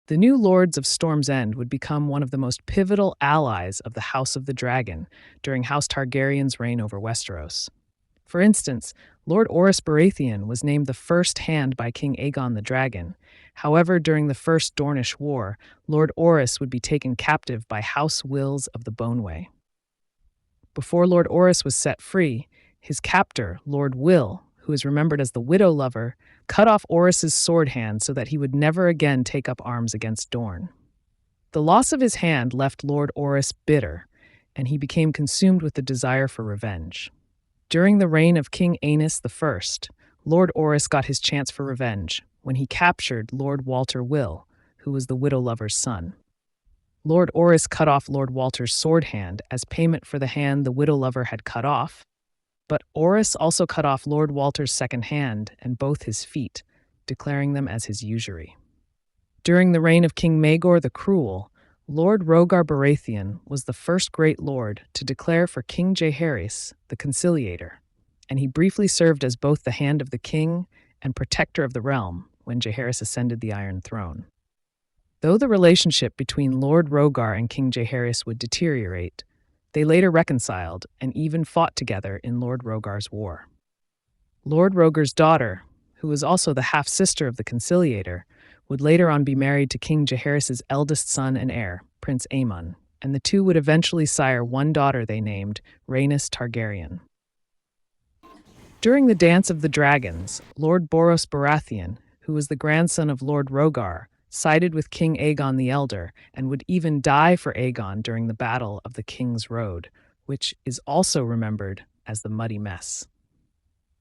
The new Lords of Storm's End would become one of the most pivotal allies of the House of the Dragon during House Targaryen's reign over Westeros. For instance, Lord Orys Baratheon was named the First Hand by King Aegon the Dragon. However, during the First Dornish War, Lord Orys would be taken captive by House Wills of the Boneway. Before Lord Orys was set free, his captor, Lord Will, who is remembered as the Widow Lover, cut off Orys's sword hand so that he would never again take up arms against Dorne. The loss of his hand left Lord Orys bitter, and he became consumed with the desire for revenge. During the reign of King Aenys I, Lord Orys got his chance for revenge when he captured Lord Walter Will, who was the Widow Lover's son. Lord Orys cut off Lord Walter's sword hand as payment for the hand the Widow Lover had cut off, but Orys also cut off Lord Walter's second hand and both his feet, declaring them as his usury. During the reign of King Maegor the Cruel, Lord Rhaegar Baratheon was the first great lord to declare for King Jaehaerys the Conciliator, and he briefly served as both the hand of the king and protector of the realm when Jaehaerys ascended the Iron Throne. Though the relationship between Lord Rhaegar and King Jaehaerys would deteriorate, they later reconciled and even fought together in Lord Rhaegar's war. Lord Rhaegar's daughter, who was also the half-sister of the Conciliator, would later on be married to King Jaehaerys' eldest son and heir, Prince Aemon, and the two would eventually sire one daughter they named Rhaenys Targaryen. During the Dance of the Dragons, Lord Boros Baratheon, who was the grandson of Lord Rhaegar, sided with King Aegon the Elder and would even die for Aegon during the Battle of the King's Road, which is also remembered as the Muddy Mess.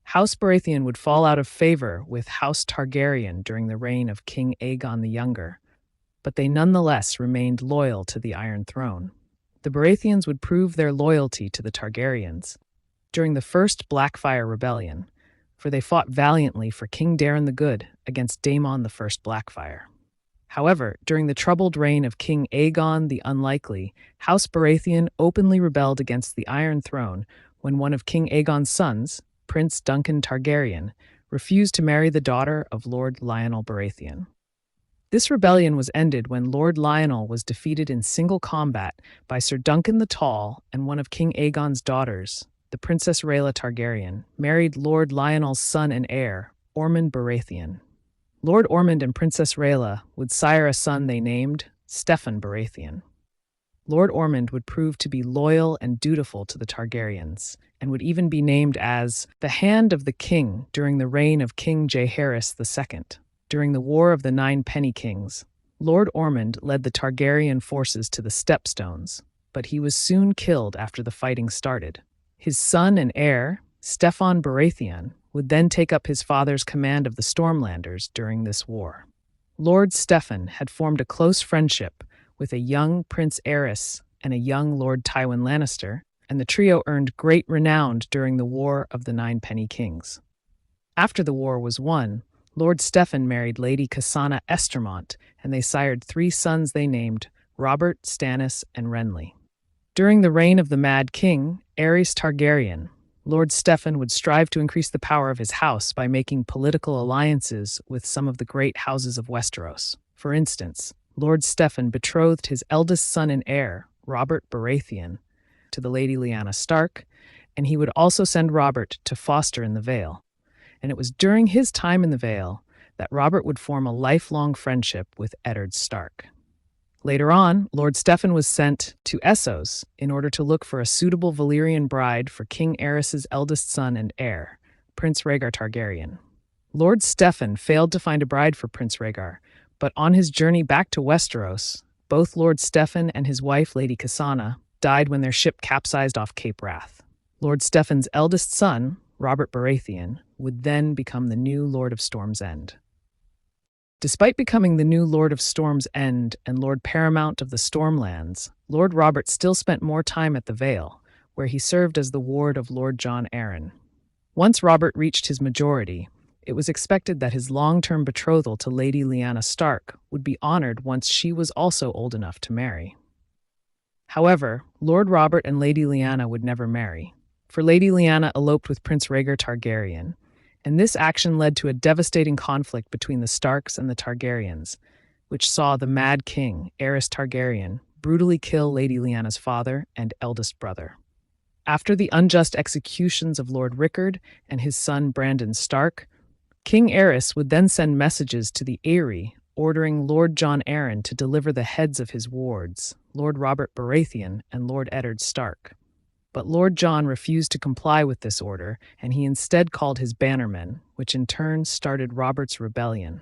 House Baratheon would fall out of favor with House Targaryen during the reign of King Aegon the Younger, but they nonetheless remained loyal to the Iron Throne. The Baratheons would prove their loyalty to the Targaryens during the First Blackfyre Rebellion, for they fought valiantly for King Daeron the Good against Daemon the First Blackfyre. However, during the troubled reign of King Aegon the Unlikely, House Baratheon openly rebelled against the Iron Throne when one of King Aegon's sons, Prince Duncan Targaryen, refused to marry the daughter of Lord Lionel Baratheon. This rebellion was ended when Lord Lionel was defeated in single combat by Sir Duncan the Tall, and one of King Aegon's daughters, the Princess Rhaella Targaryen, married Lord Lionel's son and heir, Ormond Baratheon. Lord Ormond and Princess Rhaella would sire a son they named Steffon Baratheon. Lord Ormond would prove to be loyal and dutiful to the Targaryens, and would even be named as the Hand of the King during the reign of King Jaehaerys II. During the War of the Nine Penny Kings, Lord Ormond led the Targaryen forces to the Stepstones, but he was soon killed after the fighting started. His son and heir, Steffon Baratheon, would then take up his father's command of the Stormlanders during this war. Lord Steffon had formed a close friendship with a young Prince Aerys and a young Lord Tywin Lannister, and the trio earned great renown during the War of the Nine Penny Kings. After the war was won, Lord Steffon married Lady Cassana Estermont, and they sired 3 sons they named Robert, Stannis, and Renly. During the reign of the Mad King, Aerys Targaryen, Lord Steffon would strive to increase the power of his house by making political alliances with some of the great houses of Westeros. For instance, Lord Steffon betrothed his eldest son and heir, Robert Baratheon, to the Lady Lyanna Stark, and he would also send Robert to foster in the Vale. And it was during his time in the Vale that Robert would form a lifelong friendship with Eddard Stark. Later on, Lord Steffon was sent to Essos in order to look for a suitable Valyrian bride for King Aerys' eldest son and heir, Prince Rhaegar Targaryen. Lord Steffon failed to find a bride for Prince Rhaegar, but on his journey back to Westeros, both Lord Steffon and his wife, Lady Cassana, died when their ship capsized off Cape Wrath. Lord Steffon's eldest son, Robert Baratheon, would then become the new Lord of Storm's End. Despite becoming the new Lord of Storm's End and Lord Paramount of the Stormlands, Lord Robert still spent more time at the Vale, where he served as the ward of Lord Jon Arryn. Once Robert reached his majority, it was expected that his long-term betrothal to Lady Lyanna Stark would be honored once she was also old enough to marry. However, Lord Robert and Lady Lyanna would never marry, for Lady Lyanna eloped with Prince Rhaegar Targaryen, and this action led to a devastating conflict between the Starks and the Targaryens, which saw the Mad King, Aerys Targaryen, brutally kill Lady Lyanna's father and eldest brother. After the unjust executions of Lord Rickard and his son Brandon Stark, King Aerys would then send messages to the Eyrie, ordering Lord Jon Arryn to deliver the heads of his wards, Lord Robert Baratheon and Lord Eddard Stark. But Lord Jon refused to comply with this order, and he instead called his bannermen, which in turn started Robert's rebellion.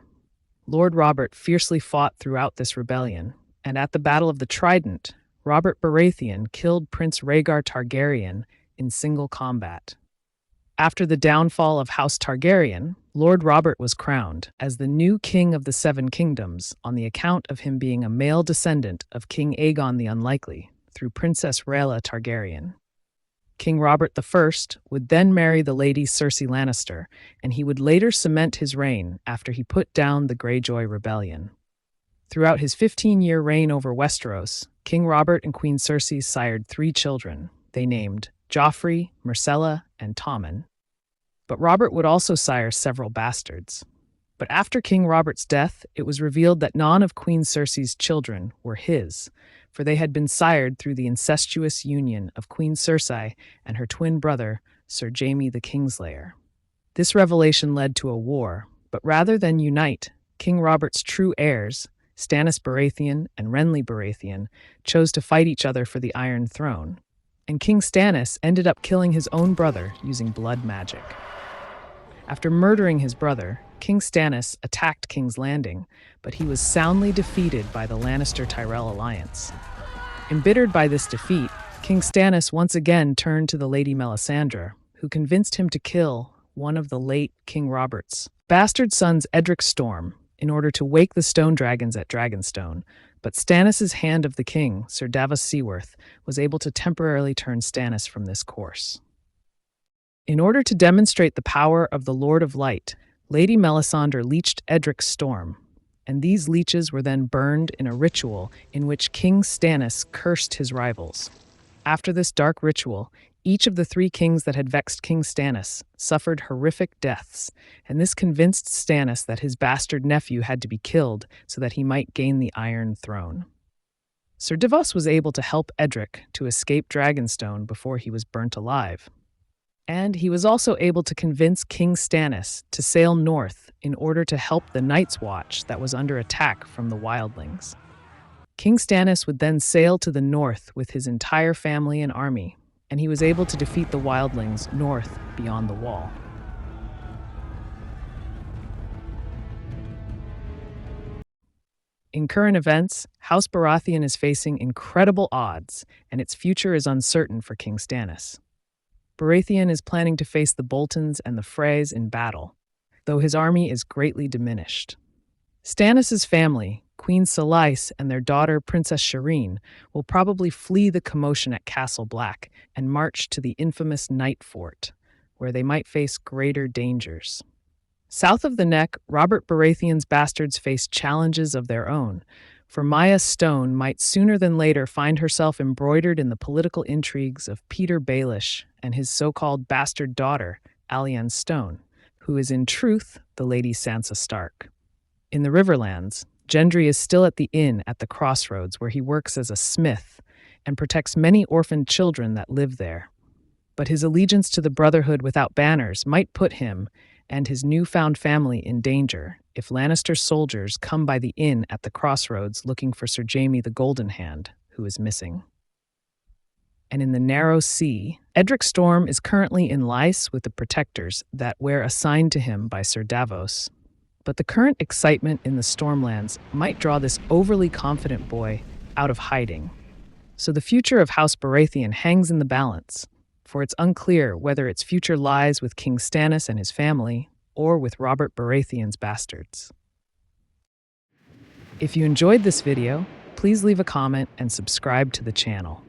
Lord Robert fiercely fought throughout this rebellion, and at the Battle of the Trident, Robert Baratheon killed Prince Rhaegar Targaryen in single combat. After the downfall of House Targaryen, Lord Robert was crowned as the new King of the Seven Kingdoms on the account of him being a male descendant of King Aegon the Unlikely through Princess Rhaella Targaryen. King Robert I would then marry the Lady Cersei Lannister, and he would later cement his reign after he put down the Greyjoy Rebellion. Throughout his 15-year reign over Westeros, King Robert and Queen Cersei sired 3 children they named Joffrey, Myrcella, and Tommen. But Robert would also sire several bastards. But after King Robert's death, it was revealed that none of Queen Cersei's children were his, for they had been sired through the incestuous union of Queen Cersei and her twin brother, Sir Jaime the Kingslayer. This revelation led to a war, but rather than unite, King Robert's true heirs, Stannis Baratheon and Renly Baratheon, chose to fight each other for the Iron Throne, and King Stannis ended up killing his own brother using blood magic. After murdering his brother, King Stannis attacked King's Landing, but he was soundly defeated by the Lannister-Tyrell alliance. Embittered by this defeat, King Stannis once again turned to the Lady Melisandre, who convinced him to kill one of the late King Robert's bastard sons, Edric Storm, in order to wake the stone dragons at Dragonstone, but Stannis' Hand of the King, Sir Davos Seaworth, was able to temporarily turn Stannis from this course. In order to demonstrate the power of the Lord of Light, Lady Melisandre leeched Edric's Storm, and these leeches were then burned in a ritual in which King Stannis cursed his rivals. After this dark ritual, each of the 3 kings that had vexed King Stannis suffered horrific deaths, and this convinced Stannis that his bastard nephew had to be killed so that he might gain the Iron Throne. Sir Davos was able to help Edric to escape Dragonstone before he was burnt alive. And he was also able to convince King Stannis to sail north in order to help the Night's Watch that was under attack from the wildlings. King Stannis would then sail to the north with his entire family and army, and he was able to defeat the wildlings north beyond the wall. In current events, House Baratheon is facing incredible odds, and its future is uncertain for King Stannis. Baratheon is planning to face the Boltons and the Freys in battle, though his army is greatly diminished. Stannis' family, Queen Selyse and their daughter Princess Shireen, will probably flee the commotion at Castle Black and march to the infamous Night Fort, where they might face greater dangers. South of the Neck, Robert Baratheon's bastards face challenges of their own, for Maya Stone might sooner than later find herself embroidered in the political intrigues of Peter Baelish and his so-called bastard daughter, Lyanna Stone, who is in truth the Lady Sansa Stark. In the Riverlands, Gendry is still at the inn at the crossroads where he works as a smith and protects many orphaned children that live there. But his allegiance to the Brotherhood without banners might put him and his newfound family in danger if Lannister soldiers come by the inn at the crossroads looking for Sir Jaime the Golden Hand, who is missing. And in the Narrow Sea, Edric Storm is currently in lice with the protectors that were assigned to him by Sir Davos. But the current excitement in the Stormlands might draw this overly confident boy out of hiding. So the future of House Baratheon hangs in the balance, for it's unclear whether its future lies with King Stannis and his family or with Robert Baratheon's bastards. If you enjoyed this video, please leave a comment and subscribe to the channel.